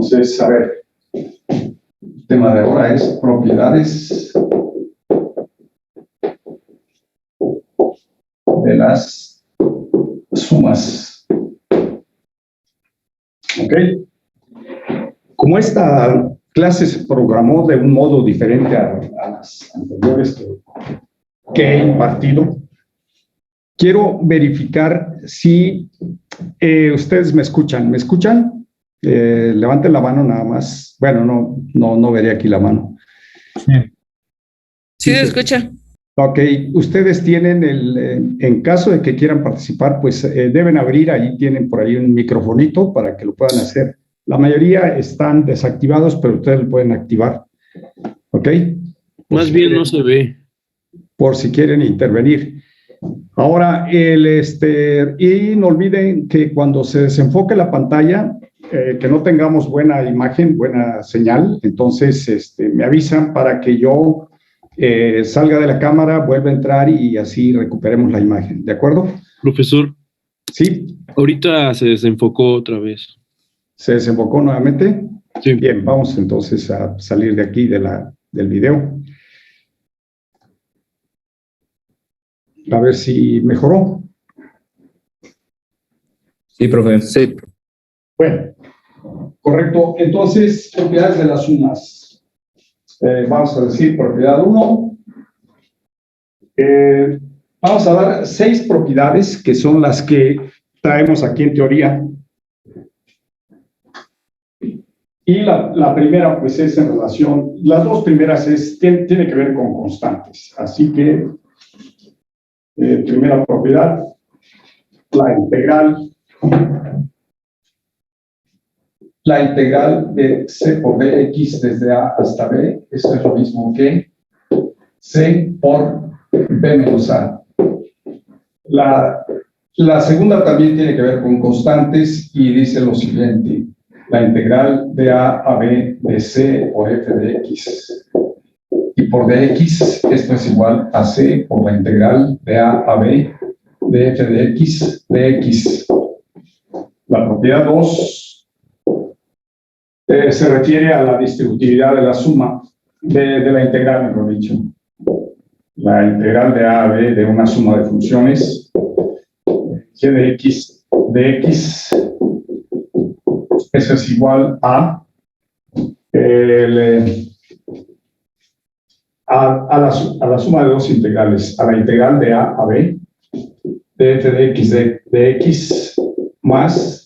Entonces, a ver, el tema de ahora es propiedades de las sumas. ¿Ok? Como esta clase se programó de un modo diferente a las anteriores que he impartido, quiero verificar si ustedes me escuchan. ¿Me escuchan? Levanten la mano nada más. Bueno, no veré aquí la mano. Sí, se escucha. Ok, ustedes tienen en caso de que quieran participar, pues deben abrir, ahí tienen por ahí un microfonito para que lo puedan hacer. La mayoría están desactivados, pero ustedes lo pueden activar. ¿Ok? Más bien no se ve. Por si quieren intervenir. Ahora, y no olviden que cuando se desenfoque la pantalla, que no tengamos buena imagen, buena señal, entonces me avisan para que yo salga de la cámara, vuelva a entrar y así recuperemos la imagen. ¿De acuerdo? Profesor. Sí. Ahorita se desenfocó otra vez. ¿Se desenfocó nuevamente? Sí. Bien, vamos entonces a salir de aquí del video. A ver si mejoró. Sí, profe. Sí. Bueno, correcto. Entonces, propiedades de las sumas. Vamos a decir propiedad 1. Vamos a dar 6 propiedades que son las que traemos aquí en teoría. Y la primera, pues, es en relación, las dos primeras tiene que ver con constantes. Así que, primera propiedad, la integral de c por dx desde a hasta b, eso es lo mismo que c por b menos a. La segunda también tiene que ver con constantes y dice lo siguiente: la integral de a b de c por f de x. Y por dx, esto es igual a c por la integral de a b de f de x de x. La propiedad 2 se refiere a la distributividad de la suma, de la integral, mejor dicho. La integral de a a b de una suma de funciones, g de x de x, eso es igual a la suma de dos integrales, a la integral de a a b de f de x de x más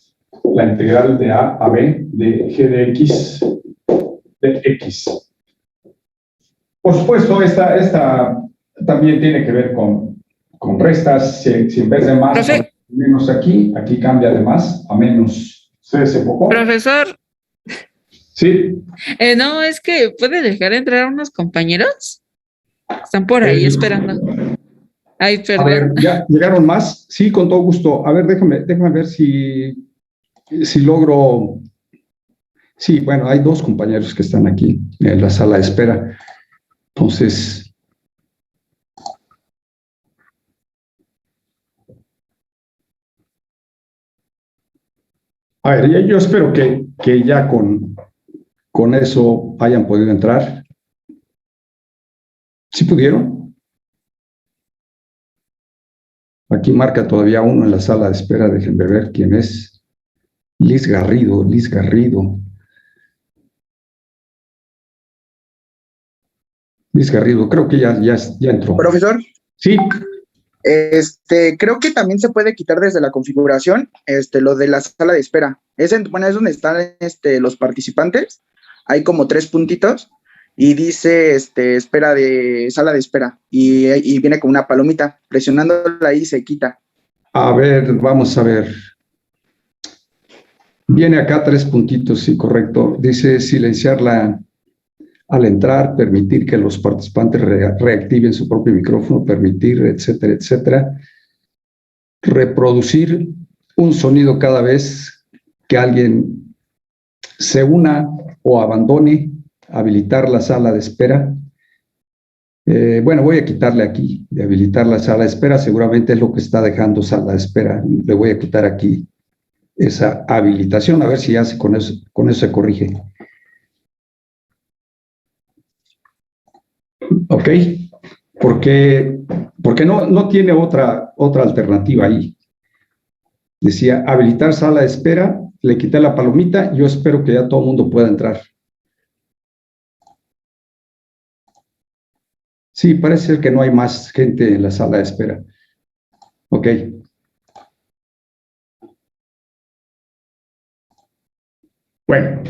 la integral de a a b de g de x de x. Por supuesto, esta también tiene que ver con restas. Si en vez de más, menos aquí cambia de más a menos. ¿Se desempocó? Profesor. Sí. No, es que puede dejar entrar a unos compañeros. Están por ahí esperando. Ay, perdón. A ver, ¿ya llegaron más? Sí, con todo gusto. A ver, déjame ver si logro. Sí, bueno, hay 2 compañeros que están aquí en la sala de espera. Entonces, a ver, yo espero que ya con eso hayan podido entrar. ¿Sí pudieron? Aquí marca todavía uno en la sala de espera. Déjenme ver quién es. Liz Garrido. Luis Garrido, creo que ya entró. Profesor. Sí. Creo que también se puede quitar desde la configuración lo de la sala de espera. Es donde están los participantes. Hay como 3 puntitos y dice espera de sala de espera y viene con una palomita. Presionándola ahí se quita. A ver, vamos a ver. Viene acá 3 puntitos, sí, correcto. Dice silenciarla al entrar, permitir que los participantes reactiven su propio micrófono, permitir, etcétera, etcétera. Reproducir un sonido cada vez que alguien se una o abandone, habilitar la sala de espera. Bueno, voy a quitarle aquí, de habilitar la sala de espera, seguramente es lo que está dejando sala de espera. Le voy a quitar aquí esa habilitación, a ver si hace con Con eso se corrige. Ok, porque no tiene otra alternativa ahí. Decía, habilitar sala de espera, le quité la palomita, yo espero que ya todo el mundo pueda entrar. Sí, parece ser que no hay más gente en la sala de espera. Ok. Bueno,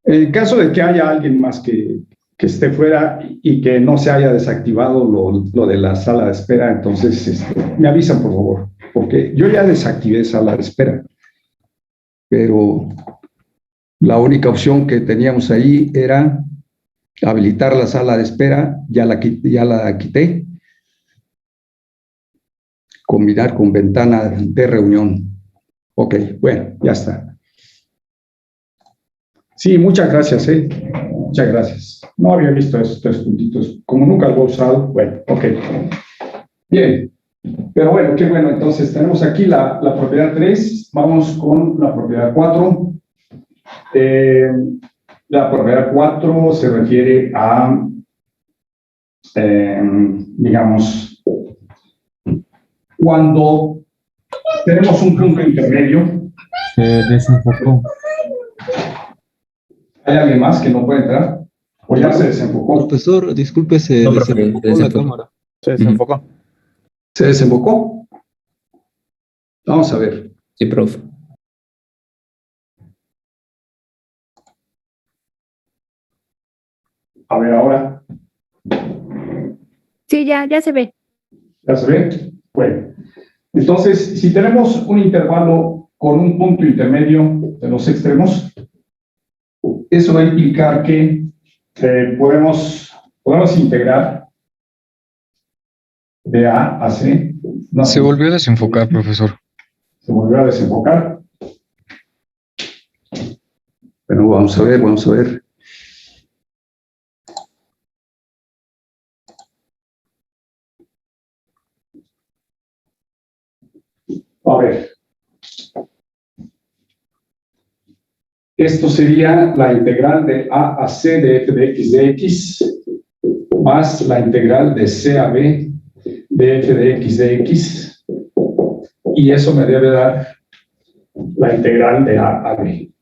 en caso de que haya alguien más que esté fuera y que no se haya desactivado lo de la sala de espera, entonces me avisan, por favor, porque yo ya desactivé sala de espera, pero la única opción que teníamos ahí era habilitar la sala de espera, ya la quité, combinar con ventana de reunión. Ok, bueno, ya está. Sí, muchas gracias, muchas gracias. No había visto esos 3 puntitos. Como nunca lo he usado, bueno, ok. Bien, pero bueno, qué bueno. Entonces, tenemos aquí la propiedad 3. Vamos con la propiedad 4. La propiedad 4 se refiere a, digamos, cuando tenemos un punto intermedio. Se desenfocó. ¿Hay alguien más que no puede entrar? ¿O ya se desenfocó? Profesor, disculpe, se No, profe, desenfocó la desenfocó. cámara. Se desenfocó. ¿Se desenfocó? Vamos a ver. Sí, profe. A ver ahora. Sí, ya se ve. ¿Ya se ve? Bueno. Entonces, si tenemos un intervalo con un punto intermedio de los extremos, eso va a implicar que podemos integrar de A a C. No, Se volvió a desenfocar, profesor. se volvió a desenfocar. Bueno, vamos a ver. A ver. Esto sería la integral de A a C de f de x más la integral de C a B de f de x, y eso me debe dar la integral de A a B.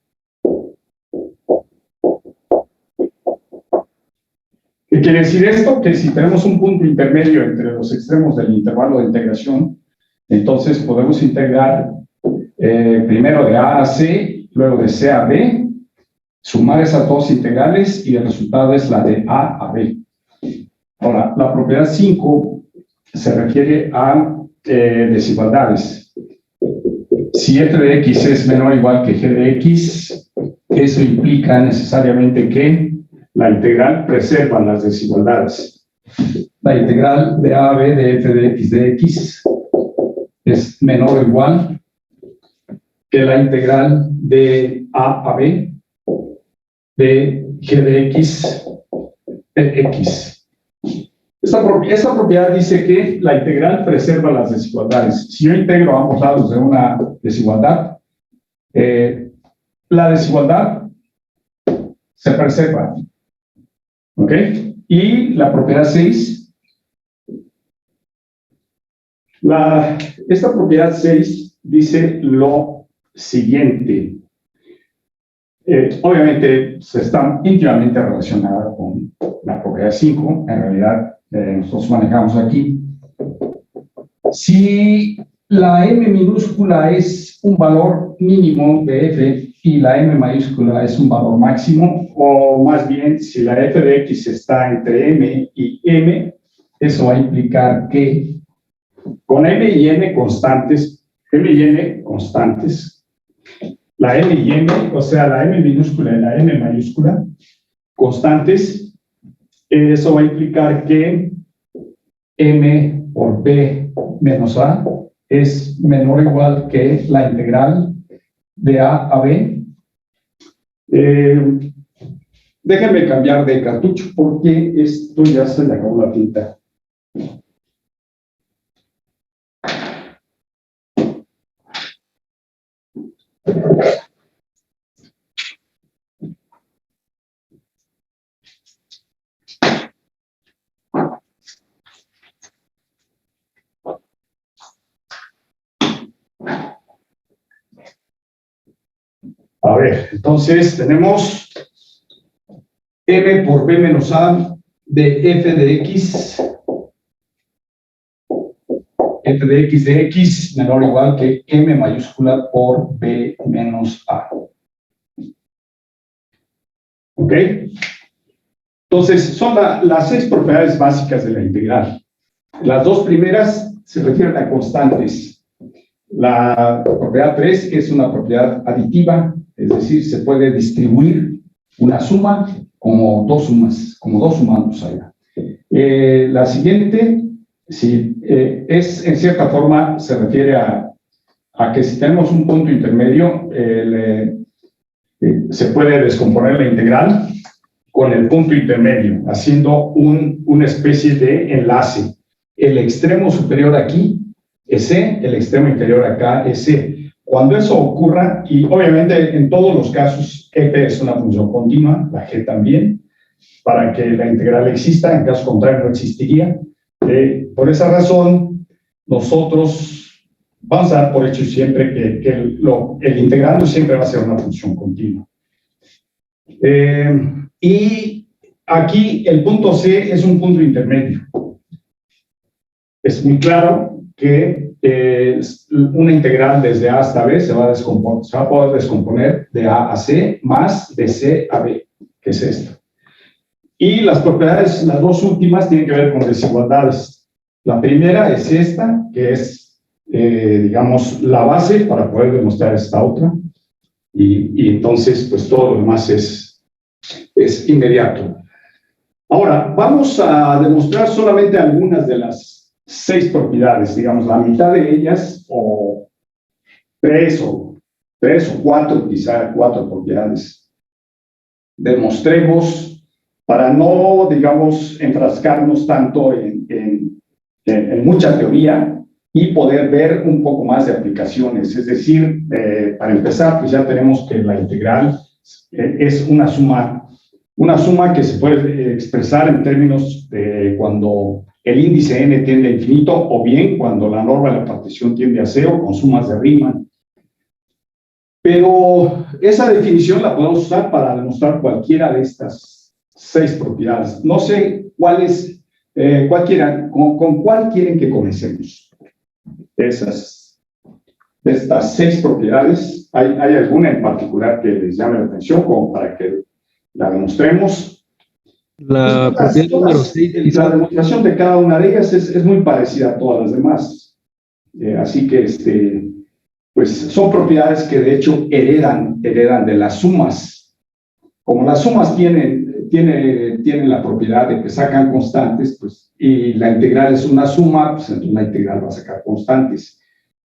¿Qué quiere decir esto? Que si tenemos un punto intermedio entre los extremos del intervalo de integración, entonces podemos integrar primero de A a C, luego de C a B, sumar esas dos integrales y el resultado es la de A a B. Ahora, la propiedad 5 se refiere a desigualdades. Si f de x es menor o igual que g de x, eso implica necesariamente que la integral preserva las desigualdades. La integral de a a b de f de x es menor o igual que la integral de a a b de g de x en x. Esta propiedad dice que la integral preserva las desigualdades. Si yo integro a ambos lados de una desigualdad, la desigualdad se preserva. ¿Ok? Y la propiedad 6, esta propiedad 6 dice lo siguiente. Obviamente se está íntimamente relacionada con la propiedad 5, en realidad nosotros manejamos aquí. Si la m minúscula es un valor mínimo de f y la m mayúscula es un valor máximo, o más bien si la f de x está entre m y m, eso va a implicar que con m y n constantes, la m y m, o sea, la m minúscula y la m mayúscula, constantes, eso va a implicar que m por b menos a es menor o igual que la integral de a a b. Déjenme cambiar de cartucho porque esto ya se le acabó la tinta. ver, entonces tenemos m por b menos a de f de x de x menor o igual que m mayúscula por b menos a. ¿Ok? Entonces, son las 6 propiedades básicas de la integral. Las dos primeras se refieren a constantes. La propiedad 3 es una propiedad aditiva, es decir, se puede distribuir una suma como dos sumandos allá. La siguiente, sí, es en cierta forma, se refiere a que si tenemos un punto intermedio, se puede descomponer la integral con el punto intermedio, haciendo una especie de enlace. El extremo superior aquí es C, el extremo inferior acá es C. Cuando eso ocurra, y obviamente en todos los casos f es una función continua, la g también, para que la integral exista, en caso contrario no existiría. Por esa razón, nosotros vamos a dar por hecho siempre que el integrando siempre va a ser una función continua. Y aquí el punto C es un punto intermedio. Es muy claro que una integral desde A hasta B se va a poder descomponer de A a C más de C a B, que es esto. Y las propiedades, las dos últimas, tienen que ver con desigualdades. La primera es esta, que es, digamos, la base para poder demostrar esta otra. Y entonces, pues todo lo demás es inmediato. Ahora, vamos a demostrar solamente algunas de las 6 propiedades, digamos, la mitad de ellas, o 3 o 4, quizá 4 propiedades. Demostremos, para no, digamos, enfrascarnos tanto en mucha teoría y poder ver un poco más de aplicaciones. Es decir, para empezar, pues ya tenemos que la integral es una suma que se puede expresar en términos de cuando el índice n tiende a infinito, o bien cuando la norma de la partición tiende a 0 con sumas de Riemann. Pero esa definición la podemos usar para demostrar cualquiera de estas 6 propiedades. No sé con cuál quieren que comencemos. De estas 6 propiedades, ¿hay alguna en particular que les llame la atención como para que la demostremos? La propiedad número 6. La demostración de cada una de ellas es muy parecida a todas las demás. Así que, pues son propiedades que de hecho heredan de las sumas. Como las sumas tienen la propiedad de que sacan constantes, pues, y la integral es una suma, pues entonces la integral va a sacar constantes.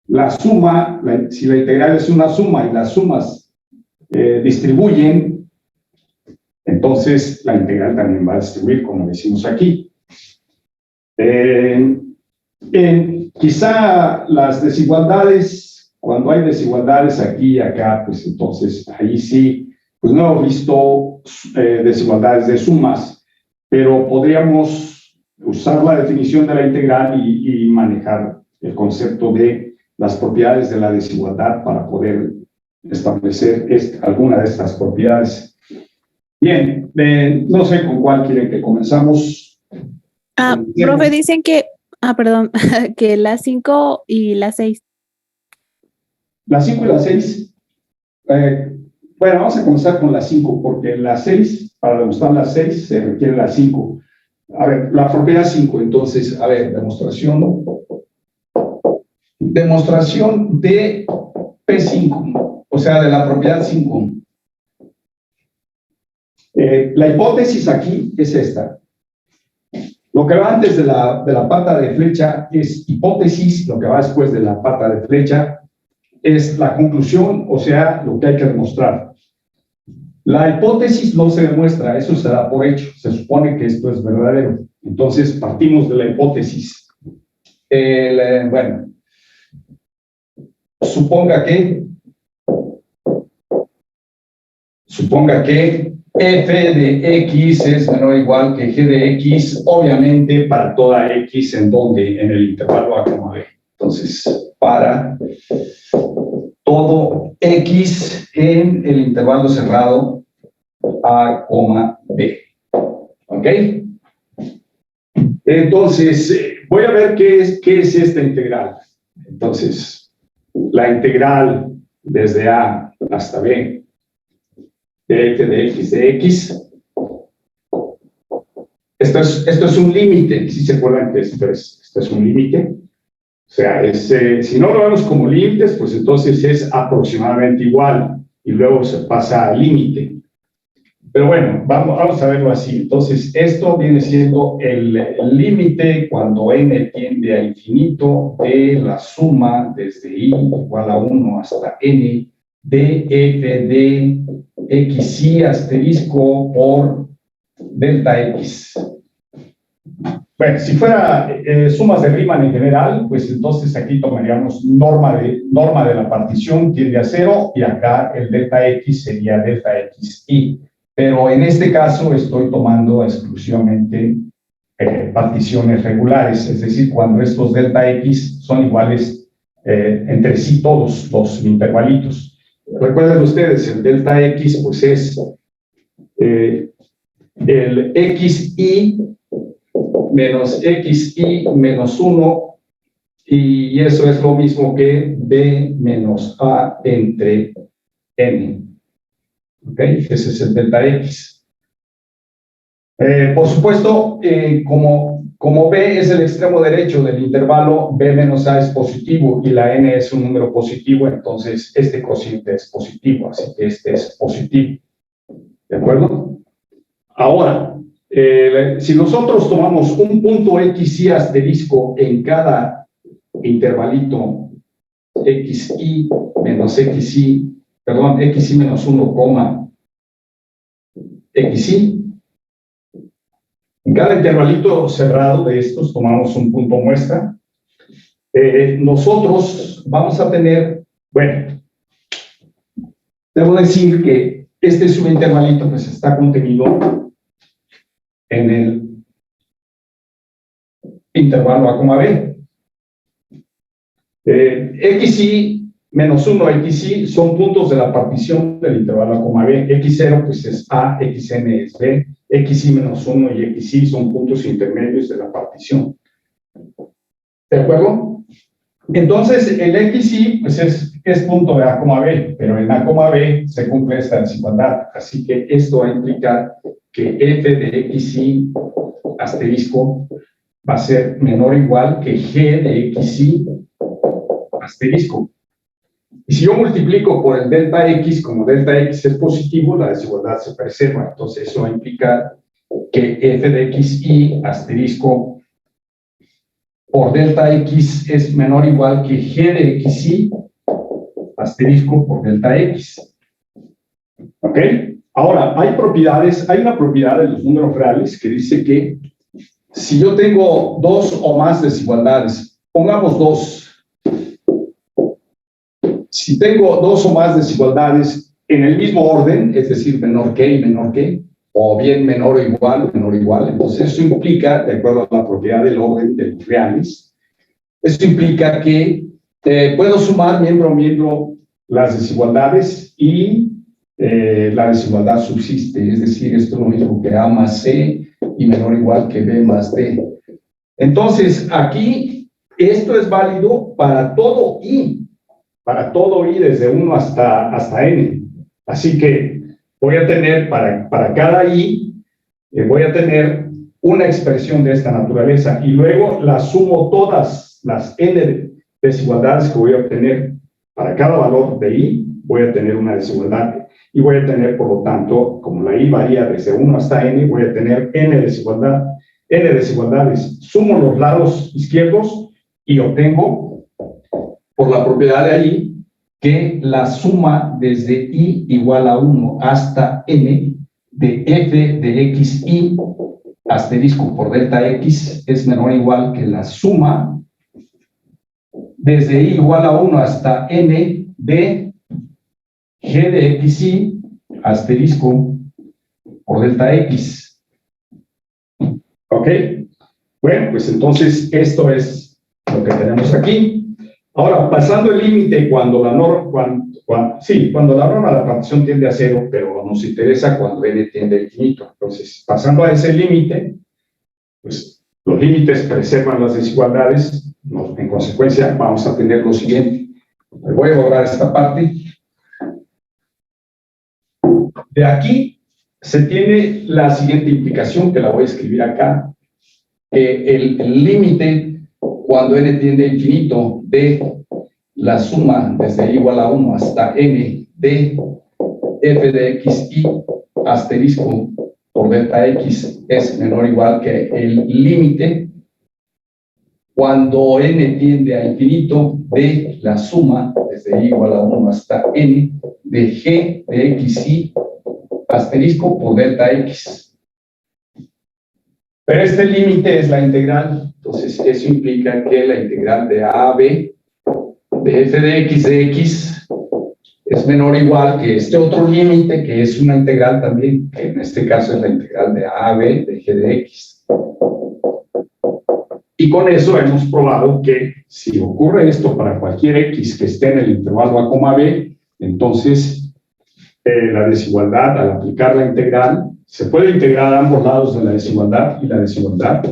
La suma, si la integral es una suma y las sumas distribuyen, entonces la integral también va a distribuir, como decimos aquí. Quizá las desigualdades, cuando hay desigualdades aquí y acá, pues entonces ahí sí, pues no hemos visto desigualdades de sumas, pero podríamos usar la definición de la integral y manejar el concepto de las propiedades de la desigualdad para poder establecer alguna de estas propiedades. Bien, no sé con cuál quieren que comenzamos. Profe, dicen que, perdón, que las 5 y las 6. Las 5 y las 6. Bueno, vamos a comenzar con las 5, porque las 6, para demostrar las 6, se requiere las 5. A ver, la propiedad 5, entonces, a ver, demostración de P5, o sea, de la propiedad 5. La hipótesis aquí es esta. Lo que va antes de la pata de flecha es hipótesis, lo que va después de la pata de flecha es la conclusión, o sea, lo que hay que demostrar. La hipótesis no se demuestra, eso se da por hecho, se supone que esto es verdadero. Entonces, partimos de la hipótesis. Bueno, suponga que f de x es menor o igual que g de x, obviamente para toda x en donde, en el intervalo a, b. Entonces, para todo X en el intervalo cerrado A, B. ¿Ok? Entonces, voy a ver qué es esta integral. Entonces, la integral desde A hasta B de f de x de x. Esto es un límite, si se acuerdan que esto es un límite. O sea, si no lo vemos como límites, pues entonces es aproximadamente igual y luego se pasa al límite. Pero bueno, vamos a verlo así. Entonces, esto viene siendo el límite cuando n tiende a infinito de la suma desde i igual a 1 hasta n de f de xi asterisco por delta x. Bueno, si fuera sumas de Riemann en general, pues entonces aquí tomaríamos norma de la partición tiende a 0 y acá el delta x sería delta xi. Pero en este caso estoy tomando exclusivamente particiones regulares, es decir, cuando estos delta x son iguales entre sí todos los intervalitos. Recuerden ustedes, el delta x pues es el xi menos 1 y eso es lo mismo que b menos a entre n. ¿Ok? Ese es el delta x. Por supuesto, como b es el extremo derecho del intervalo, b menos a es positivo y la n es un número positivo, entonces este cociente es positivo, así que este es positivo. ¿De acuerdo? Ahora, si nosotros tomamos un punto xi asterisco en cada intervalito xi menos xi menos 1, xi. En cada intervalito cerrado de estos tomamos un punto muestra. Nosotros vamos a tener, bueno, debo decir que este subintervalito pues está contenido en el intervalo A, B. Xi menos 1, xi son puntos de la partición del intervalo A, B. X0 pues es A, xn es B, xi menos 1 y xi son puntos intermedios de la partición. ¿De acuerdo? Entonces, el xi pues es punto de A, B, pero en A, B se cumple esta desigualdad. Así que esto va a implicar que f de xi asterisco va a ser menor o igual que g de xi asterisco. Y si yo multiplico por el delta x, como delta x es positivo, la desigualdad se preserva. Entonces eso va a implicar que f de xi asterisco por delta x es menor o igual que g de xi asterisco por delta x. ¿Ok? Ahora, hay una propiedad de los números reales que dice que si yo tengo dos o más desigualdades, pongamos dos. Si tengo dos o más desigualdades en el mismo orden, es decir, menor que y menor que, o bien menor o igual, entonces eso implica, de acuerdo a la propiedad del orden de los reales, eso implica que puedo sumar miembro a miembro las desigualdades y la desigualdad subsiste, es decir, esto es lo mismo que A más C y menor o igual que B más D. Entonces, aquí, esto es válido para todo I desde 1 hasta N. Así que voy a tener, para cada I, voy a tener una expresión de esta naturaleza y luego la sumo todas las N desigualdades que voy a obtener. Para cada valor de I, voy a tener una desigualdad. Y voy a tener, por lo tanto, como la I varía desde 1 hasta N, voy a tener N desigualdades. Sumo los lados izquierdos y obtengo, por la propiedad de ahí, que la suma desde I igual a 1 hasta N de f de xi asterisco por delta x es menor o igual que la suma desde I igual a 1 hasta N de g de xi asterisco por delta x. ¿Ok? Bueno, pues entonces esto es lo que tenemos aquí. Ahora, pasando el límite cuando la norma, cuando la norma de la partición tiende a cero, pero nos interesa cuando n tiende a infinito. Entonces, pasando a ese límite, pues los límites preservan las desigualdades. En consecuencia, vamos a tener lo siguiente. Voy a borrar esta parte. De aquí se tiene la siguiente implicación, que la voy a escribir acá, que el límite cuando n tiende a infinito de la suma desde igual a 1 hasta n de f de x y asterisco por delta x es menor o igual que el límite cuando n tiende a infinito de la suma desde igual a 1 hasta n de g de x y asterisco por delta x. Pero este límite es la integral, entonces eso implica que la integral de a b de f de x es menor o igual que este otro límite, que es una integral también, que en este caso es la integral de a b de g de x. Y con eso hemos probado que si ocurre esto para cualquier x que esté en el intervalo a, b, entonces la desigualdad, al aplicar la integral, se puede integrar a ambos lados de la desigualdad y la desigualdad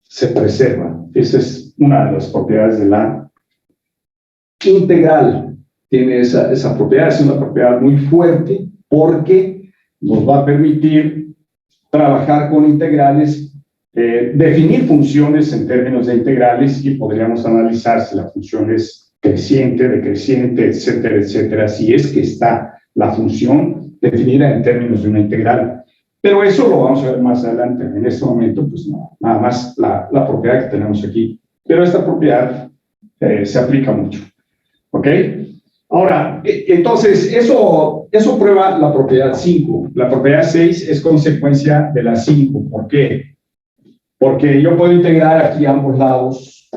se preserva. Esa es una de las propiedades de la integral. Tiene esa propiedad, es una propiedad muy fuerte porque nos va a permitir trabajar con integrales, definir funciones en términos de integrales y podríamos analizar si la función es creciente, decreciente, etcétera, etcétera, si es que está la función definida en términos de una integral. Pero eso lo vamos a ver más adelante. En este momento, pues no, nada más la propiedad que tenemos aquí. Pero esta propiedad se aplica mucho. ¿Ok? Ahora, entonces, eso prueba la propiedad 5. La propiedad 6 es consecuencia de la 5. ¿Por qué? Porque yo puedo integrar aquí ambos lados,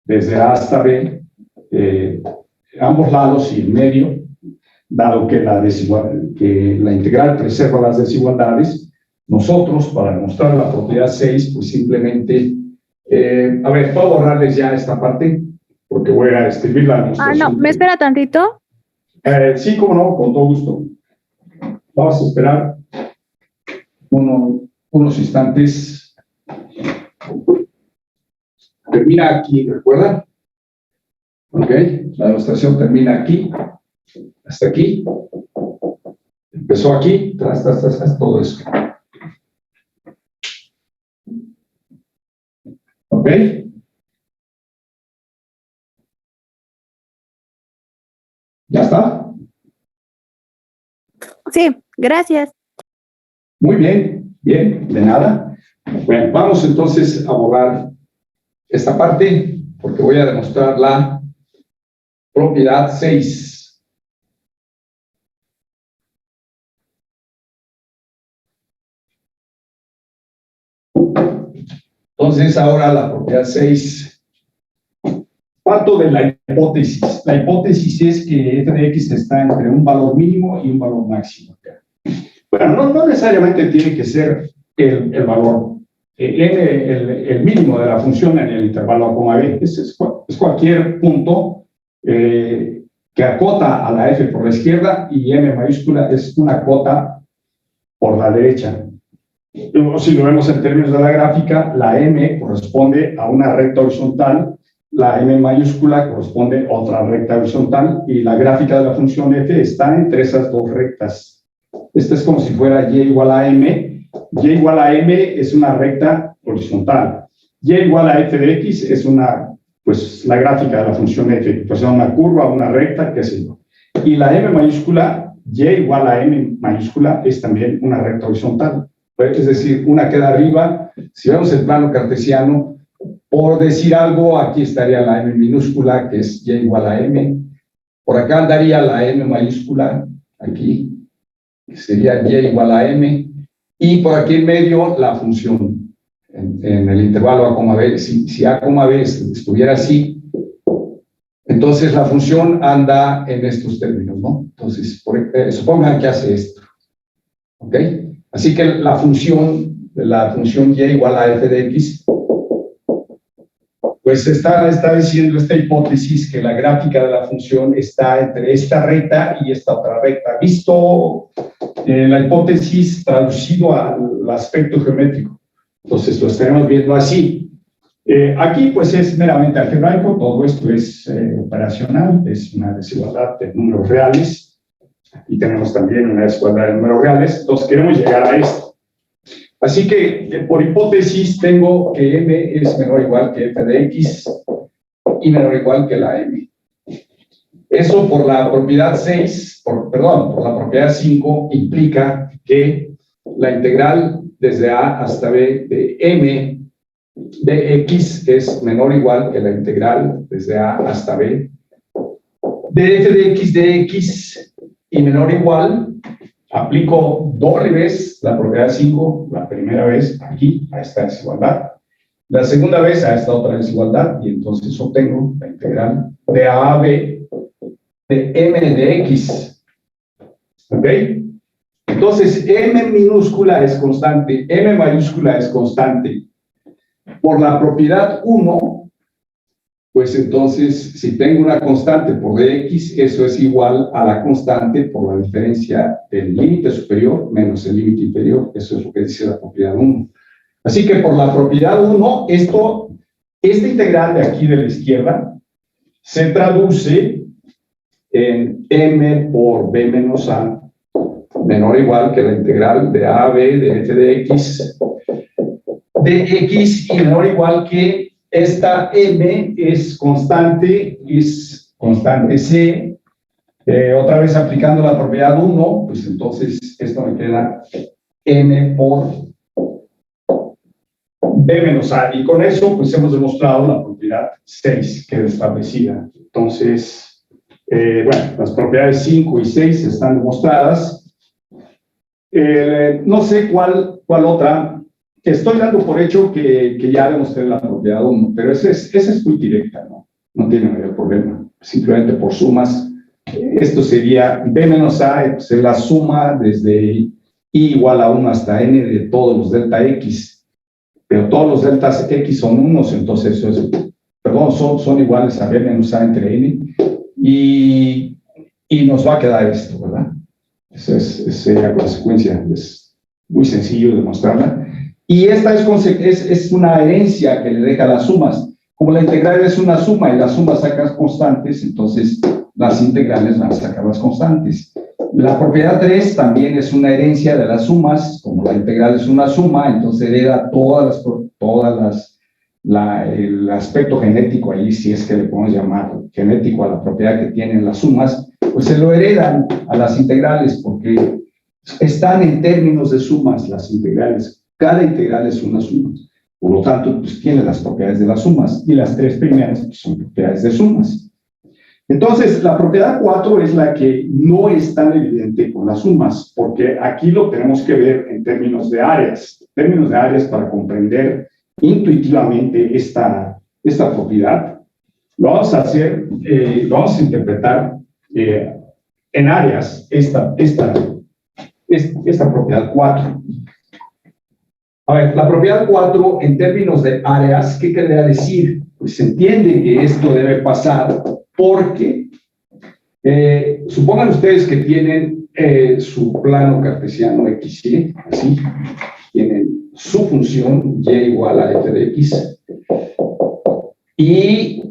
desde A hasta B, ambos lados y el medio, dado que la integral preserva las desigualdades. Nosotros, para demostrar la propiedad 6, pues simplemente, a ver, ¿puedo borrarles ya esta parte? Porque voy a escribir la demostración. No, ¿me espera tantito? Sí, cómo no, con todo gusto. Vamos a esperar unos instantes. Termina aquí, ¿recuerdan? Ok, la demostración termina aquí, hasta aquí. Empezó aquí, tras, todo eso. Ok. ¿Ya está? Sí, gracias. Muy bien, bien, de nada. Bueno, vamos entonces a borrar esta parte, porque voy a demostrar la propiedad 6. Entonces, ahora la propiedad 6. Parto de la hipótesis. La hipótesis es que f de x está entre un valor mínimo y un valor máximo. Bueno, no necesariamente tiene que ser el valor el mínimo de la función en el intervalo a, b. Es cualquier punto que acota a la f por la izquierda y m mayúscula es una cota por la derecha. Si lo vemos en términos de la gráfica, la m corresponde a una recta horizontal, la m mayúscula corresponde a otra recta horizontal y la gráfica de la función f está entre esas dos rectas. Esta es como si fuera y igual a m. Y igual a m es una recta horizontal. Y igual a f de x es la gráfica de la función f. Pues es una curva, una recta, qué sé yo. Y la m mayúscula, y igual a m mayúscula, es también una recta horizontal. Es decir, una queda arriba. Si vemos el plano cartesiano, por decir algo, aquí estaría la m minúscula, que es y igual a m. Por acá andaría la m mayúscula, aquí, que sería y igual a m. Y por aquí en medio, la función en el intervalo a, b. Si a, b estuviera así, entonces la función anda en estos términos, ¿no? Entonces, supongan que hace esto. ¿Ok? Así que la función y igual a f de x pues está diciendo esta hipótesis que la gráfica de la función está entre esta recta y esta otra recta. Visto la hipótesis traducido al aspecto geométrico. Entonces lo estaremos viendo así. Aquí pues es meramente algebraico, todo esto es operacional, es una desigualdad de números reales. Aquí tenemos también una desigualdad de números reales, entonces queremos llegar a esto. Así que por hipótesis tengo que m es menor o igual que f de x y menor o igual que la m. Eso por la propiedad 6, por la propiedad 5 implica que la integral desde a hasta b de m de x es menor o igual que la integral desde a hasta b de f de x y menor o igual. Aplico doble vez la propiedad 5, la primera vez aquí a esta desigualdad, la segunda vez a esta otra desigualdad, y entonces obtengo la integral de a a b de m de x. ¿Ok? Entonces, m minúscula es constante, m mayúscula es constante. Por la propiedad 1, pues entonces, si tengo una constante por dx, eso es igual a la constante por la diferencia del límite superior menos el límite inferior. Eso es lo que dice la propiedad 1. Así que por la propiedad 1, esta integral de aquí de la izquierda se traduce en m por b menos a menor o igual que la integral de a a b de f de x y menor o igual que esta m es constante c. Otra vez aplicando la propiedad 1, pues entonces esto me queda m por b menos a. Y con eso, pues hemos demostrado la propiedad 6 que es establecida. Entonces, bueno, las propiedades 5 y 6 están demostradas. No sé cuál otra. Estoy dando por hecho que ya demostré la propiedad 1, pero esa es muy directa, no tiene mayor problema. Simplemente por sumas, esto sería b menos a, pues es la suma desde i igual a 1 hasta n de todos los delta x, pero todos los deltas x son unos, entonces eso es, son iguales a b menos a entre n, y nos va a quedar esto, ¿verdad? Esa sería la consecuencia, es muy sencillo demostrarla. Y esta es una herencia que le deja las sumas. Como la integral es una suma y las sumas sacan constantes, entonces las integrales van a sacar las constantes. La propiedad 3 también es una herencia de las sumas. Como la integral es una suma, entonces hereda el aspecto genético ahí, si es que le podemos llamar genético a la propiedad que tienen las sumas, pues se lo heredan a las integrales porque están en términos de sumas las integrales. Cada integral es una suma. Por lo tanto, pues tiene las propiedades de las sumas. Y las tres primeras pues, son propiedades de sumas. Entonces, la propiedad 4 es la que no es tan evidente con las sumas, porque aquí lo tenemos que ver en términos de áreas. Términos de áreas para comprender intuitivamente esta propiedad. Lo vamos a hacer, lo vamos a interpretar en áreas, esta propiedad 4. A ver, la propiedad 4, en términos de áreas, ¿qué querría decir? Pues se entiende que esto debe pasar porque, supongan ustedes que tienen su plano cartesiano x, y, así, tienen su función y igual a f de x, y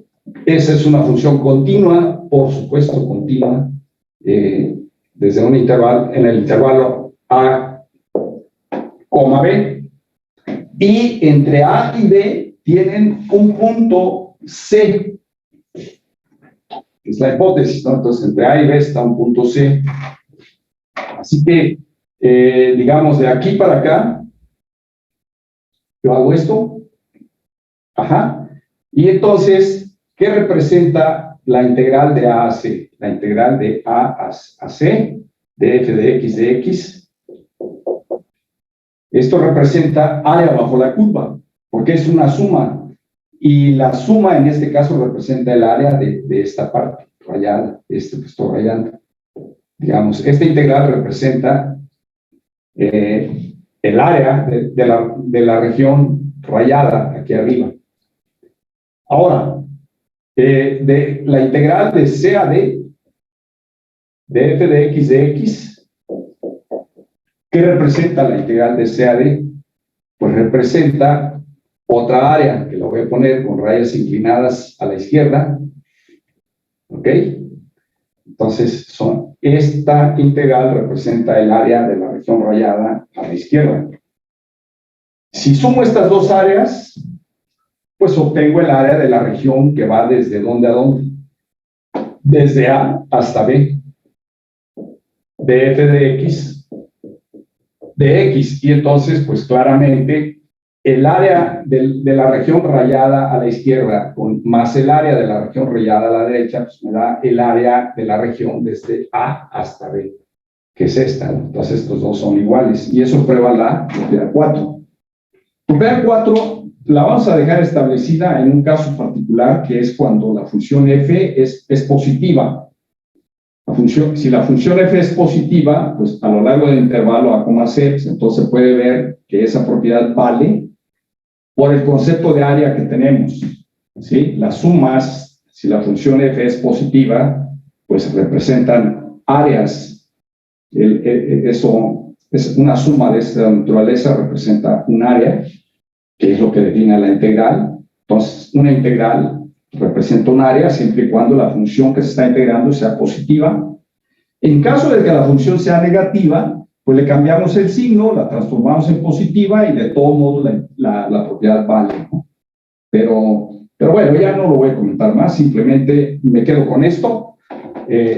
esa es una función continua, por supuesto continua, desde un intervalo, en el intervalo a, b, y entre A y B tienen un punto C. Es la hipótesis, ¿no? Entonces, entre A y B está un punto C. Así que, digamos, de aquí para acá, yo hago esto. Ajá. Y entonces, ¿qué representa la integral de A a C? La integral de A a C, de f de x, esto representa área bajo la curva, porque es una suma, y la suma en este caso representa el área de esta parte rayada, que estoy rayando. Digamos, esta integral representa el área de la región rayada aquí arriba. Ahora, de la integral de C a D, de f de x, ¿qué representa la integral de C a D? Pues representa otra área, que la voy a poner con rayas inclinadas a la izquierda, ¿ok? Entonces, esta integral representa el área de la región rayada a la izquierda. Si sumo estas dos áreas, pues obtengo el área de la región que va desde dónde a dónde. Desde A hasta B. De f de x. Y entonces, pues claramente, el área de la región rayada a la izquierda más el área de la región rayada a la derecha, pues me da el área de la región desde A hasta B, que es esta, ¿no? Entonces estos dos son iguales, y eso prueba la propiedad 4. Propiedad 4 la vamos a dejar establecida en un caso particular, que es cuando la función f es positiva. Si la función f es positiva, pues a lo largo del intervalo A, C, pues entonces puede ver que esa propiedad vale por el concepto de área que tenemos, ¿sí? Las sumas, si la función f es positiva, pues representan áreas. Eso es una suma de esta naturaleza, representa un área, que es lo que define la integral. Entonces, una integral representa un área siempre y cuando la función que se está integrando sea positiva. En caso de que la función sea negativa, pues le cambiamos el signo, la transformamos en positiva y de todo modo la propiedad vale, ¿no? Pero bueno, ya no lo voy a comentar más, simplemente me quedo con esto.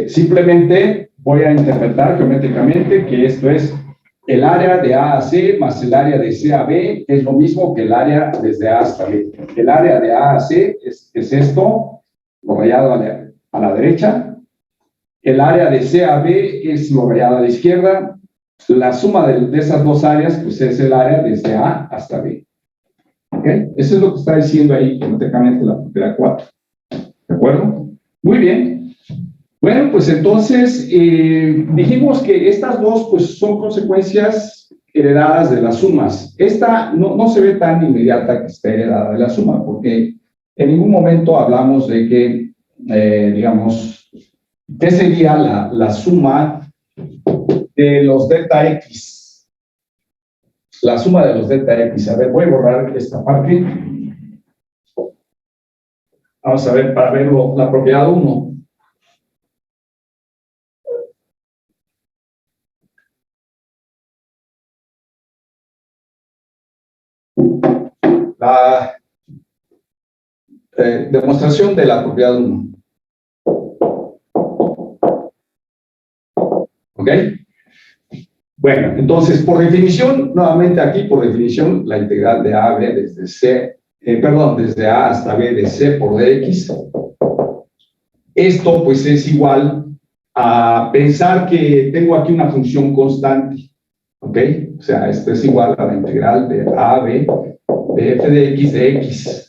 Simplemente voy a interpretar geométricamente que esto es el área de A a C más el área de C a B, es lo mismo que el área desde A hasta B. El área de A a C es esto, lo rayado a la derecha. El área de C a B es lo rayado a la izquierda. La suma de esas dos áreas, pues es el área desde A hasta B. ¿Ok? Eso es lo que está diciendo ahí geométricamente la propiedad 4. ¿De acuerdo? Muy bien. Bueno, pues entonces dijimos que estas dos pues son consecuencias heredadas de las sumas. Esta no se ve tan inmediata que esté heredada de la suma, porque en ningún momento hablamos de que, digamos, ¿qué sería la suma de los delta X? La suma de los delta X. A ver, voy a borrar esta parte. Vamos a ver para verlo, la propiedad 1. La demostración de la propiedad 1. ¿Ok? Bueno, entonces, por definición, nuevamente aquí, por definición, la integral de A a B desde C, desde A hasta B de C por dx. Esto, pues, es igual a pensar que tengo aquí una función constante. ¿Ok? O sea, esto es igual a la integral de A a B de f de x,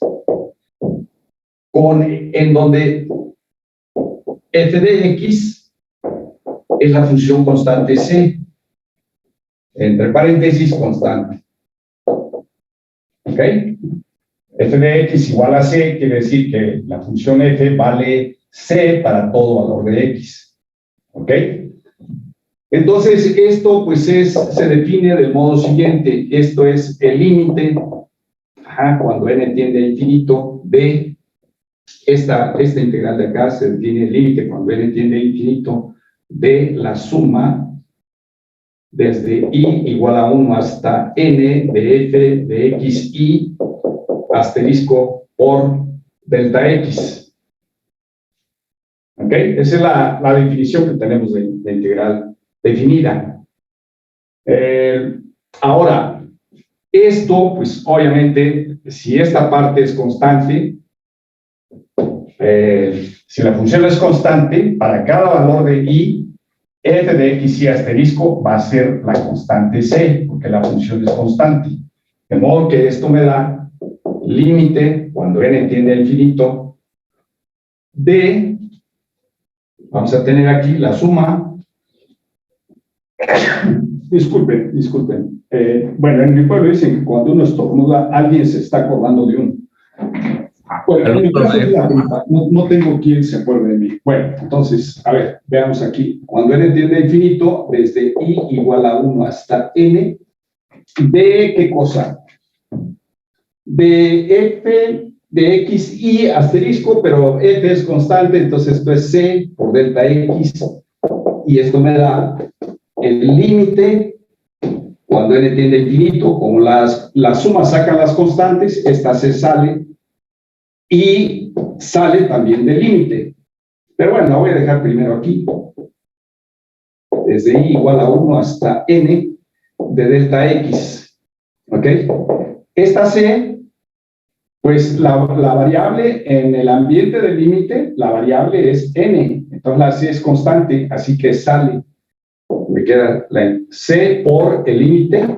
en donde f de x es la función constante c, entre paréntesis constante. ¿Ok? F de x igual a c quiere decir que la función f vale c para todo valor de x. ¿Ok? Entonces, esto pues se define del modo siguiente. Esto es el límite, cuando n tiende a infinito, de esta integral de acá se define el límite cuando n tiende a infinito de la suma desde i igual a 1 hasta n de f de x i asterisco por delta x. ¿Ok? Esa es la definición que tenemos de integral definida. Ahora, esto, pues obviamente, si esta parte es constante, si la función es constante, para cada valor de i, f de x y asterisco va a ser la constante c, porque la función es constante. De modo que esto me da límite, cuando n tiende a infinito, de, vamos a tener aquí la suma. Disculpen. Bueno, en mi pueblo dicen que cuando uno estornuda, alguien se está acordando de uno. Bueno, en el caso de la pregunta, no tengo quien se acuerde de mí. Bueno, entonces, a ver, veamos aquí. Cuando n tiende a infinito, desde i igual a 1 hasta n, ¿de qué cosa? De f, de x, y asterisco, pero f es constante, entonces esto es c por delta x, y esto me da el límite cuando n tiende a infinito, como la suma saca las constantes, esta se sale, y sale también del límite. Pero bueno, la voy a dejar primero aquí. Desde i igual a 1 hasta n de delta x. ¿Ok? Esta c, pues la variable en el ambiente del límite, la variable es n. Entonces la c es constante, así que sale. Me queda la c por el límite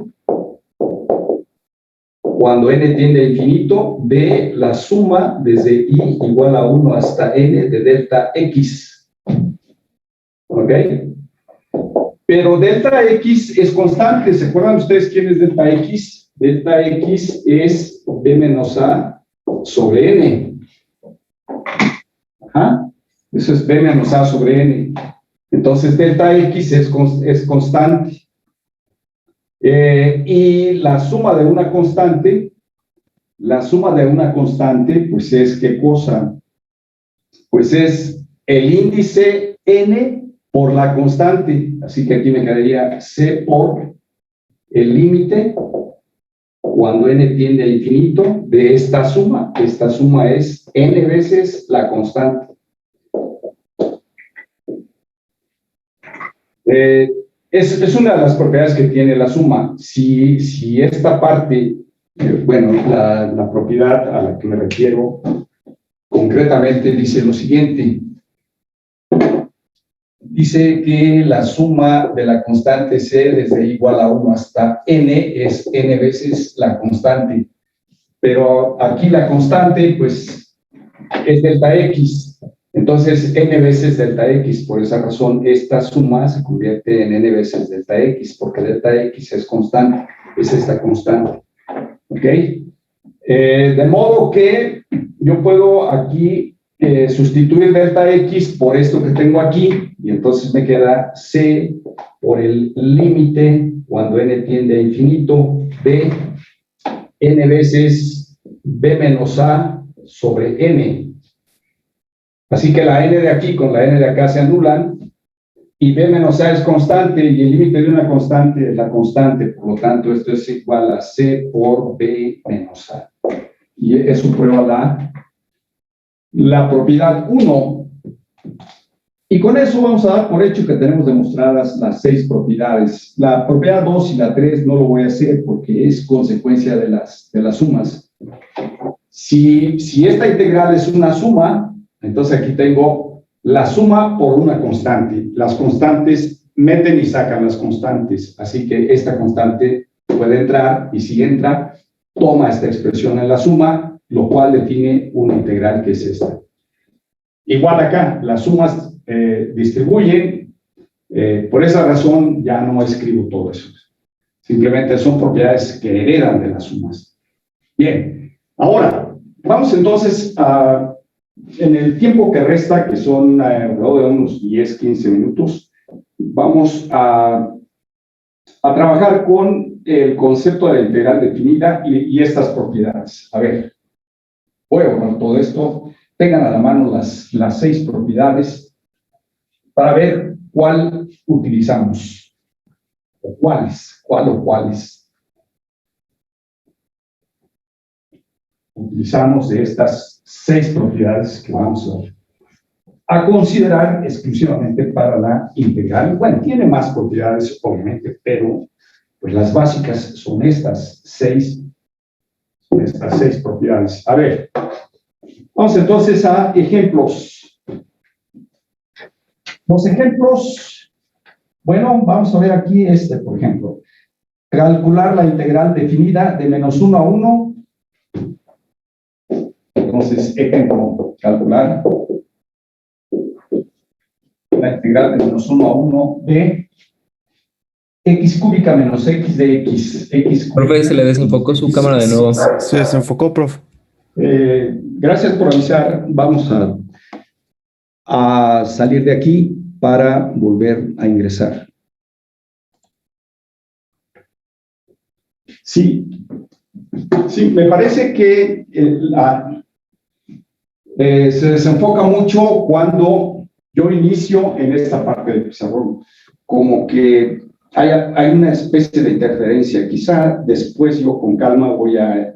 cuando n tiende a infinito de la suma desde i igual a 1 hasta n de delta x. ¿Ok? Pero delta x es constante. ¿Se acuerdan ustedes quién es delta x? Delta x es b menos a sobre n. Ajá. Eso es b menos a sobre n. Entonces delta x es constante. Y la suma de una constante, pues es ¿qué cosa? Pues es el índice n por la constante. Así que aquí me quedaría c por el límite cuando n tiende a infinito de esta suma. Esta suma es n veces la constante. Es una de las propiedades que tiene la suma. Si esta parte, bueno, la propiedad a la que me refiero concretamente dice lo siguiente. Dice que la suma de la constante c desde igual a 1 hasta n es n veces la constante. Pero aquí la constante, pues, es delta x. Entonces, n veces delta x, por esa razón, esta suma se convierte en n veces delta x, porque delta x es constante, es esta constante. ¿Ok? De modo que yo puedo aquí sustituir delta x por esto que tengo aquí, y entonces me queda c por el límite cuando n tiende a infinito de n veces b menos a sobre n. Así que la n de aquí con la n de acá se anulan, y b menos a es constante, y el límite de una constante es la constante, por lo tanto esto es igual a c por b menos a. Y eso prueba la propiedad 1. Y con eso vamos a dar por hecho que tenemos demostradas las 6 propiedades. La propiedad 2 y la 3 no lo voy a hacer porque es consecuencia de las sumas. Si esta integral es una suma, entonces aquí tengo la suma por una constante. Las constantes meten y sacan las constantes. Así que esta constante puede entrar, y si entra, toma esta expresión en la suma, lo cual define una integral que es esta. Igual acá, las sumas distribuyen. Por esa razón ya no escribo todo eso. Simplemente son propiedades que heredan de las sumas. Bien, ahora, vamos entonces a... En el tiempo que resta, que son alrededor de unos 10-15 minutos, vamos a trabajar con el concepto de la integral definida y estas propiedades. A ver, voy a borrar todo esto. Tengan a la mano las 6 propiedades para ver cuál utilizamos. O cuáles, cuáles utilizamos de estas 6 propiedades que vamos a considerar exclusivamente para la integral. Bueno, tiene más propiedades, obviamente, pero pues las básicas son estas 6 propiedades. A ver, vamos entonces a ejemplos. Los ejemplos, bueno, vamos a ver aquí por ejemplo. Calcular la integral definida de menos 1 a 1. Entonces, ejemplo, calcular la integral de menos 1 a 1 de x cúbica menos x de x. Profe, se le desenfocó su cámara de nuevo. Se desenfocó, profe. Gracias por avisar. Vamos a salir de aquí para volver a ingresar. Sí, me parece que se desenfoca mucho cuando yo inicio en esta parte del pizarrón, como que hay una especie de interferencia. Quizá después yo con calma voy a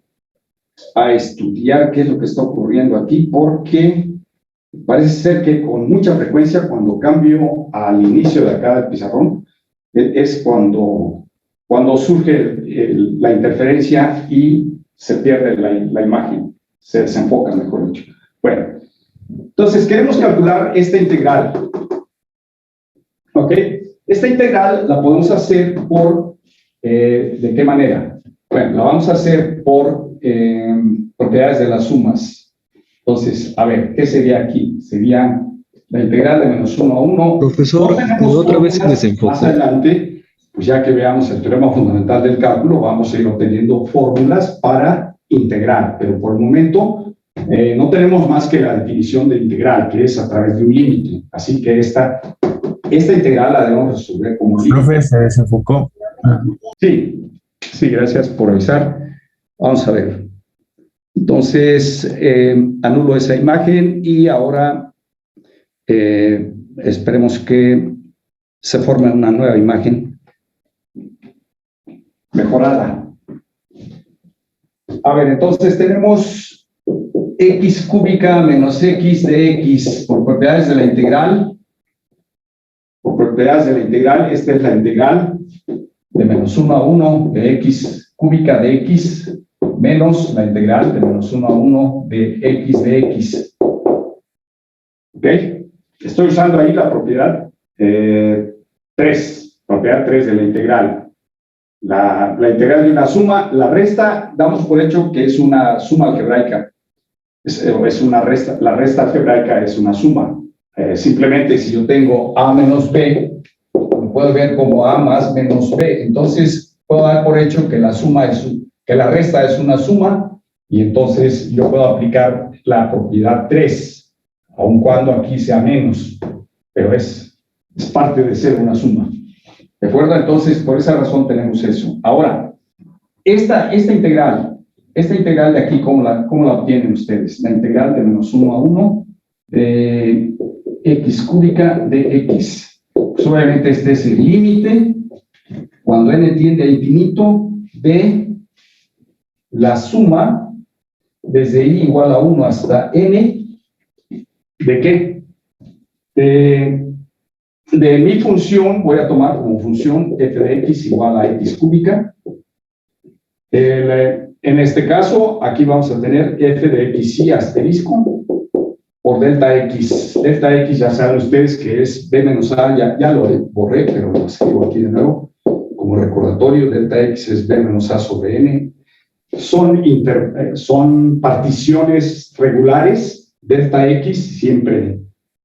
estudiar qué es lo que está ocurriendo aquí, porque parece ser que con mucha frecuencia cuando cambio al inicio de acá del pizarrón es cuando surge la interferencia y se pierde la imagen, se desenfoca, mejor dicho. Bueno, entonces queremos calcular esta integral. ¿Ok? Esta integral la podemos hacer por, ¿de qué manera? Bueno, la vamos a hacer por propiedades de las sumas. Entonces, a ver, ¿qué sería aquí? Sería la integral de menos 1 a 1. Profesor, otra vez se desenfocó. Más adelante, pues ya que veamos el teorema fundamental del cálculo, vamos a ir obteniendo fórmulas para integrar, pero por el momento no tenemos más que la definición de integral, que es a través de un límite. Así que esta integral la debemos resolver como límite. Profe, se desenfocó. Sí, gracias por avisar. Vamos a ver. Entonces, anulo esa imagen y ahora esperemos que se forme una nueva imagen mejorada. A ver, entonces tenemos x cúbica menos x de x por propiedades de la integral. Por propiedades de la integral, esta es la integral de menos 1 a 1 de x cúbica de x menos la integral de menos 1 a 1 de x. ¿Ok? Estoy usando ahí la propiedad 3, propiedad 3 de la integral. La integral de una suma, la resta, damos por hecho que es una suma algebraica. Es una resta, la resta algebraica es una suma. Simplemente si yo tengo a menos b, lo puedo ver como a más menos b. Entonces puedo dar por hecho que la resta es una suma y entonces yo puedo aplicar la propiedad 3, aun cuando aquí sea menos, pero es parte de ser una suma. ¿De acuerdo? Entonces, por esa razón tenemos eso. Ahora, esta integral de aquí, ¿cómo la obtienen ustedes? La integral de menos 1 a 1 de x cúbica de x. Pues obviamente este es el límite, cuando n tiende a infinito, de la suma desde i igual a 1 hasta n, ¿de qué? De mi función, voy a tomar como función f de x igual a x cúbica. En este caso, aquí vamos a tener f de x y asterisco por delta x. Delta x ya saben ustedes que es b menos a, ya lo borré, pero lo escribo aquí de nuevo. Como recordatorio, delta x es b menos a sobre n. Son particiones regulares. Delta x siempre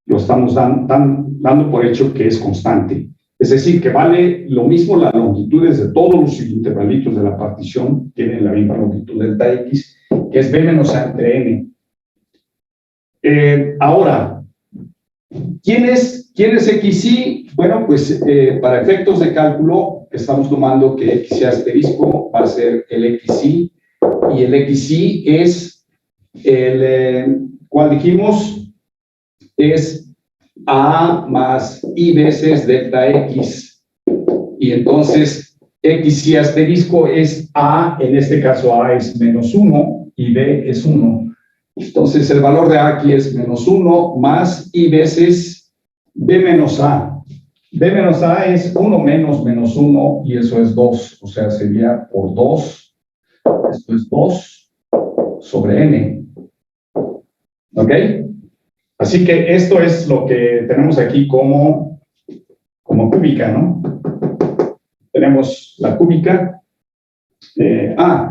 lo estamos dando por hecho que es constante. Es decir, que vale lo mismo las longitudes de todos los intervalitos de la partición, tienen la misma longitud delta x, que es b menos a entre n. Ahora, ¿quién es xy? Bueno, pues para efectos de cálculo estamos tomando que xy asterisco va a ser el xy, y el xy es ¿cuál dijimos? Es a más i veces delta x, y entonces xy asterisco es a, en este caso a es menos 1 y b es 1. Entonces el valor de a aquí es menos 1 más i veces b menos a. B menos a es 1 menos menos 1 y eso es 2, o sea sería por 2, esto es 2 sobre n. ¿Ok? Así que esto es lo que tenemos aquí como cúbica, ¿no? Tenemos la cúbica.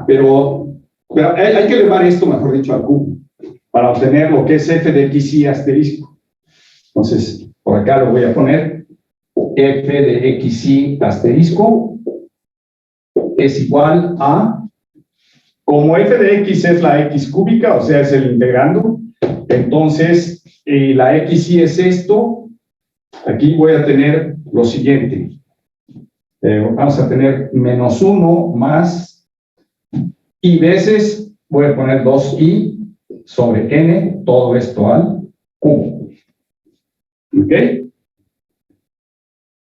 Pero hay que elevar esto, mejor dicho, al cubo, para obtener lo que es f de xy asterisco. Entonces, por acá lo voy a poner. F de xy asterisco es igual a Como f de x es la x cúbica, o sea, es el integrando, entonces la x y es esto, aquí voy a tener lo siguiente. Vamos a tener menos 1 más y veces, voy a poner 2i sobre n, todo esto al cubo. ¿Ok?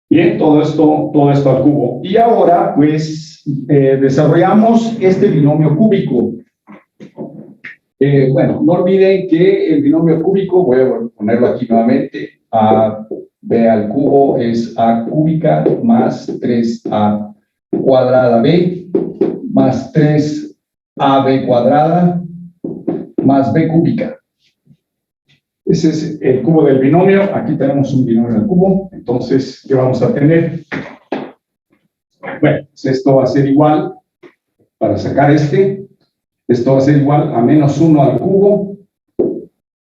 Bien, todo esto al cubo. Y ahora, pues, desarrollamos este binomio cúbico. Bueno, no olviden que el binomio cúbico, voy a ponerlo aquí nuevamente, b al cubo es a cúbica más 3a cuadrada b más 3ab cuadrada más b cúbica. Ese es el cubo del binomio. Aquí tenemos un binomio al cubo. Entonces, ¿qué vamos a tener? Bueno, pues esto va a ser igual, para sacar esto va a ser igual a menos 1 al cubo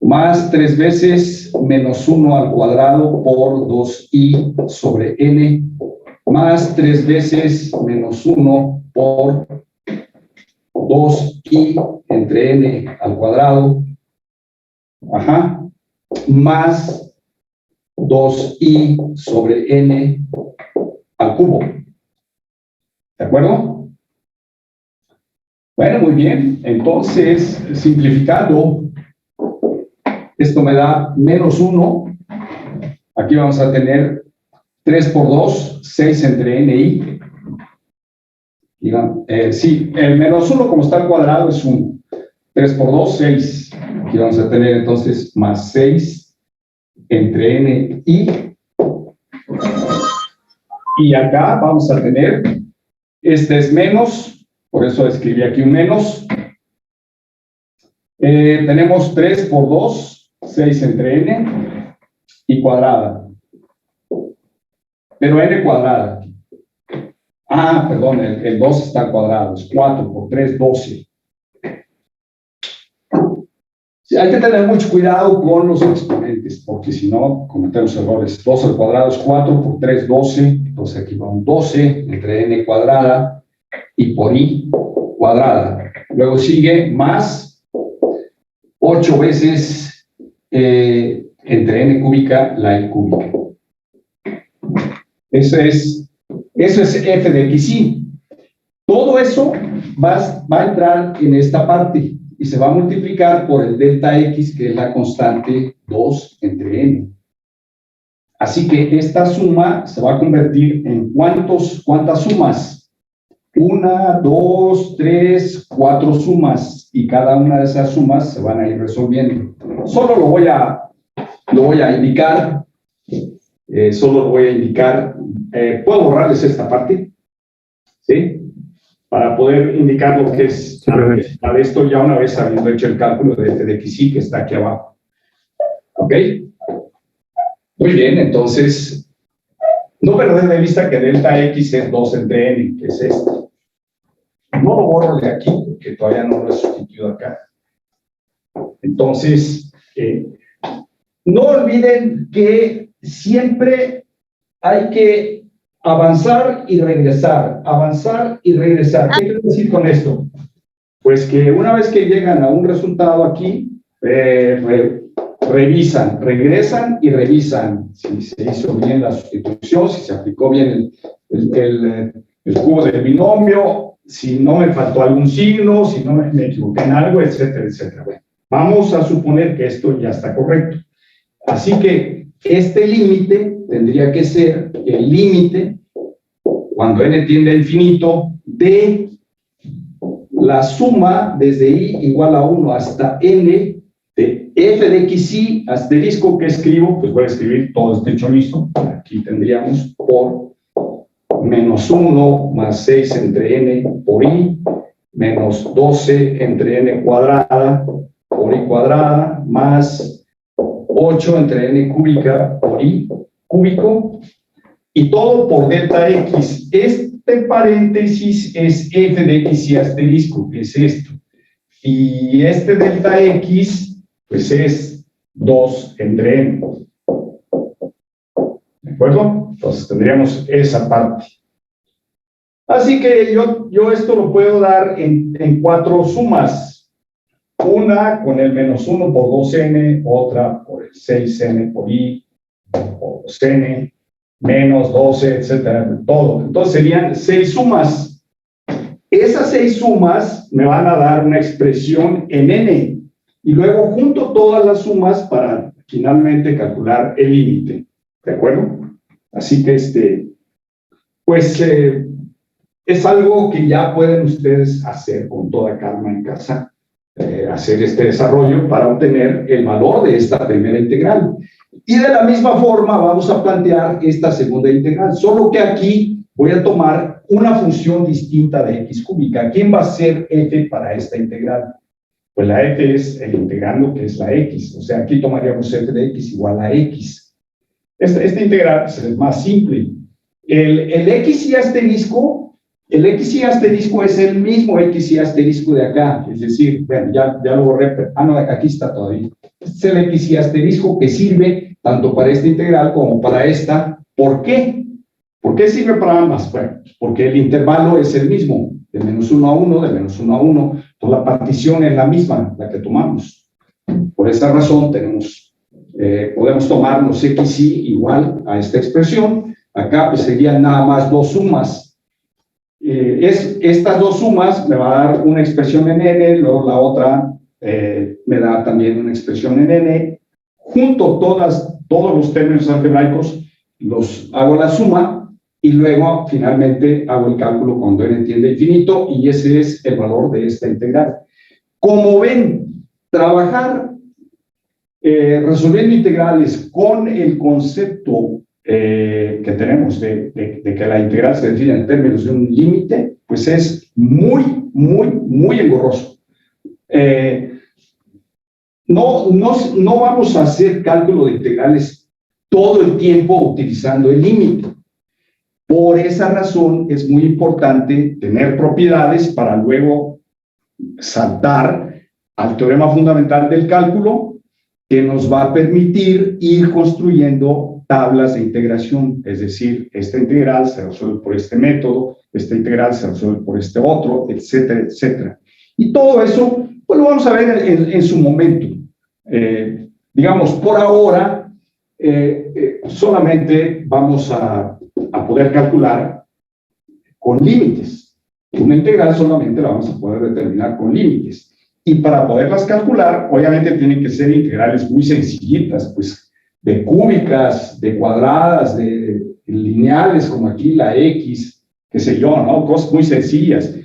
más 3 veces menos 1 al cuadrado por 2i sobre n más 3 veces menos 1 por 2i entre n al cuadrado, más 2i sobre n al cubo. ¿De acuerdo? Bueno, muy bien. Entonces, simplificando, esto me da menos 1. Aquí vamos a tener 3 por 2, 6 entre ni. Sí, el menos 1 como está al cuadrado es 1. 3 por 2, 6. Aquí vamos a tener entonces más 6 entre n y. Y acá vamos a tener, este es menos, por eso escribí aquí un menos. Tenemos 3 por 2, 6 entre n y cuadrada. Pero n cuadrada. Perdón, el 2 está al cuadrado, es 4 por 3, 12. Sí, hay que tener mucho cuidado con los exponentes, porque si no, cometemos errores. 2 al cuadrado es 4 por 3, 12. Entonces aquí va un 12 entre n cuadrada y por i cuadrada. Luego sigue más 8 veces entre n cúbica, la i cúbica. Eso es f de xy. Todo eso va a entrar en esta parte y se va a multiplicar por el delta x, que es la constante 2 entre n. Así que esta suma se va a convertir en ¿cuántas sumas? 1, 2, 3, 4 sumas, y cada una de esas sumas se van a ir resolviendo. Solo lo voy a indicar. ¿Puedo borrarles esta parte? ¿Sí? Para poder indicar lo que es a esto ya una vez habiendo hecho el cálculo de f de xy, que está aquí abajo. ¿Ok? Muy bien, entonces, no perder de vista que delta x es 2 entre n, que es esto. No lo borro de aquí, porque todavía no lo he sustituido acá. Entonces, no olviden que siempre hay que avanzar y regresar, avanzar y regresar. ¿Qué quiero decir con esto? Pues que una vez que llegan a un resultado aquí, revisan, regresan y revisan si se hizo bien la sustitución, si se aplicó bien el cubo del binomio, si no me faltó algún signo, si no me equivoqué en algo, etcétera, etcétera. Bueno, vamos a suponer que esto ya está correcto. Así que este límite tendría que ser el límite, cuando n tiende a infinito, de la suma desde i igual a 1 hasta n de f de xy asterisco, que escribo, pues voy a escribir todo este chorizo. Aquí tendríamos por menos 1 más 6 entre n por i, menos 12 entre n cuadrada por i cuadrada, más 8 entre n cúbica por i cúbico, y todo por delta x. Este paréntesis es f de xy asterisco, que es esto. Y este delta x, pues es 2 entre n. ¿De acuerdo? Entonces tendríamos esa parte. Así que yo esto lo puedo dar en 4 sumas. Una con el -1 por 2n, otra por el 6n por i, por 2n, menos 12, etcétera, todo. Entonces serían 6 sumas. Esas 6 sumas me van a dar una expresión en n. Y luego junto todas las sumas para finalmente calcular el límite. ¿De acuerdo? Así que pues es algo que ya pueden ustedes hacer con toda calma en casa, hacer este desarrollo para obtener el valor de esta primera integral. Y de la misma forma vamos a plantear esta segunda integral, solo que aquí voy a tomar una función distinta de x cúbica. ¿Quién va a ser f para esta integral? Pues la f es el integrando, que es la x. O sea, aquí tomaríamos f de x igual a x. Esta integral pues, es más simple. El x y asterisco es el mismo x y asterisco de acá. Es decir, bueno, ya lo borré. No, aquí está todavía. Este es el x y asterisco que sirve tanto para esta integral como para esta. ¿Por qué? ¿Por qué sirve para ambas? Bueno, porque el intervalo es el mismo, de -1 a 1, de -1 a 1. Entonces la partición es la misma, la que tomamos. Por esa razón podemos tomarnos xy igual a esta expresión. Acá pues serían nada más 2 sumas. Estas 2 sumas me va a dar una expresión en n, luego la otra me da también una expresión en n. Junto todos los términos algebraicos, los hago la suma y luego finalmente hago el cálculo cuando n tiende a infinito y ese es el valor de esta integral. Como ven, trabajar resolviendo integrales con el concepto que tenemos de que la integral se define en términos de un límite, pues es muy, muy, muy engorroso. No vamos a hacer cálculo de integrales todo el tiempo utilizando el límite. Por esa razón es muy importante tener propiedades para luego saltar al teorema fundamental del cálculo que nos va a permitir ir construyendo tablas de integración, es decir, esta integral se resuelve por este método, esta integral se resuelve por este otro, etcétera, etcétera. Y todo eso, pues lo vamos a ver en su momento. Digamos, por ahora, solamente vamos a poder calcular con límites. Una integral solamente la vamos a poder determinar con límites. Y para poderlas calcular, obviamente tienen que ser integrales muy sencillitas, pues de cúbicas, de cuadradas, de lineales, como aquí la x, qué sé yo, ¿no? Cosas muy sencillas.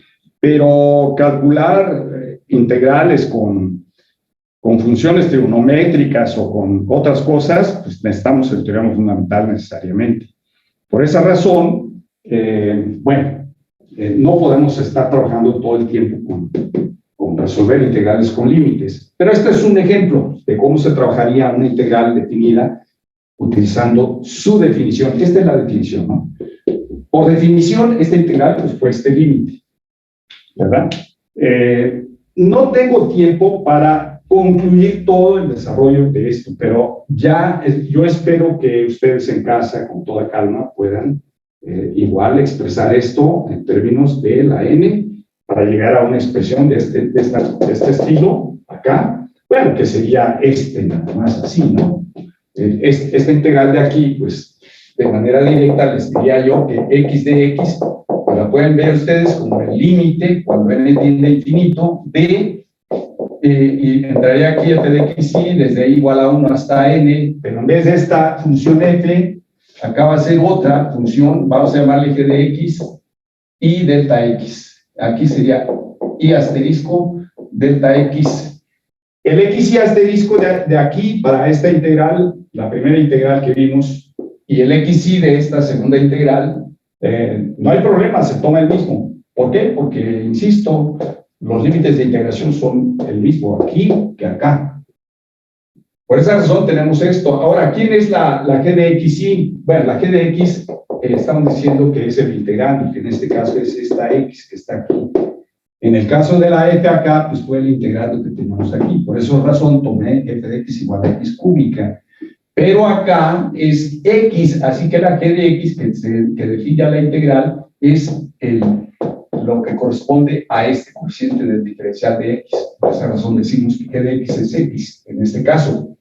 Pero calcular integrales con funciones trigonométricas o con otras cosas, pues necesitamos el teorema fundamental necesariamente. Por esa razón, no podemos estar trabajando todo el tiempo con resolver integrales con límites. Pero este es un ejemplo de cómo se trabajaría una integral definida utilizando su definición. Esta es la definición, ¿no? Por definición, esta integral pues, fue este límite, ¿verdad? No tengo tiempo para concluir todo el desarrollo de esto, pero ya yo espero que ustedes en casa, con toda calma, puedan igual expresar esto en términos de la n para llegar a una expresión de este estilo, acá, bueno, que sería nada más así, ¿no? Esta integral de aquí, pues, de manera directa les diría yo que x de x, pues la pueden ver ustedes como el límite, cuando n tiende a infinito, de, y entraría aquí f de x y desde igual a 1 hasta n, pero en vez de esta función f, acá va a ser otra función, vamos a llamarle g de x y delta x. Aquí sería y asterisco delta x. El x y asterisco de aquí para esta integral, la primera integral que vimos, y el x y de esta segunda integral, no hay problema, se toma el mismo. ¿Por qué? Porque, insisto, los límites de integración son el mismo aquí que acá. Por esa razón tenemos esto. Ahora, ¿quién es la g de x y? Bueno, la g de x estamos diciendo que es el integrando, que en este caso es esta x que está aquí. En el caso de la f acá, pues fue el integrando que tenemos aquí. Por esa razón tomé f de x igual a x cúbica. Pero acá es x, así que la g de x que define la integral es lo que corresponde a este coeficiente del diferencial de x. Por esa razón decimos que g de x es x en este caso.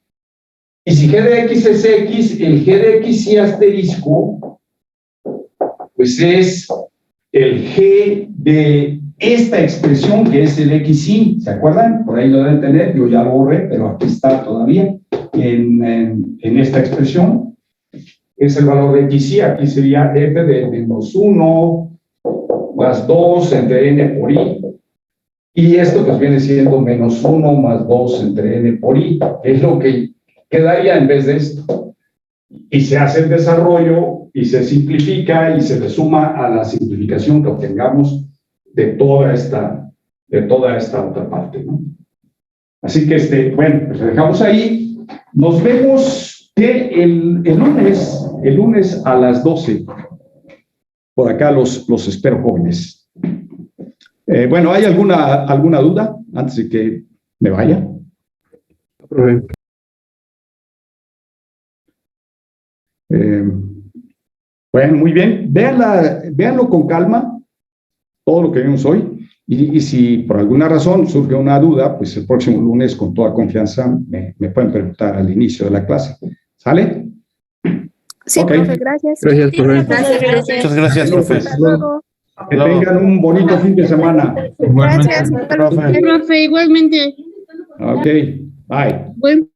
Y si g de x es x, el g de x y asterisco, pues es el g de esta expresión que es el xy. ¿Se acuerdan? Por ahí lo deben tener, yo ya lo borré, pero aquí está todavía en esta expresión. Es el valor de xy, aquí sería f de menos 1 más 2 entre n por i. Y esto pues viene siendo menos 1 más 2 entre n por i, que es lo que quedaría en vez de esto. Y se hace el desarrollo y se simplifica y se le suma a la simplificación que obtengamos de toda esta otra parte, ¿no? Así que, bueno, pues lo dejamos ahí. Nos vemos que el lunes a las 12. Por acá los espero, jóvenes. Bueno, ¿hay alguna duda antes de que me vaya? Bueno, muy bien. Véanlo con calma, todo lo que vimos hoy. Y si por alguna razón surge una duda, pues el próximo lunes, con toda confianza, me pueden preguntar al inicio de la clase. ¿Sale? Sí, Ok. profe, gracias. Gracias, profe. Muchas gracias, profe. Hasta luego. Que tengan un bonito fin de semana. Gracias. Profe. Profe, igualmente. Ok, bye. Buen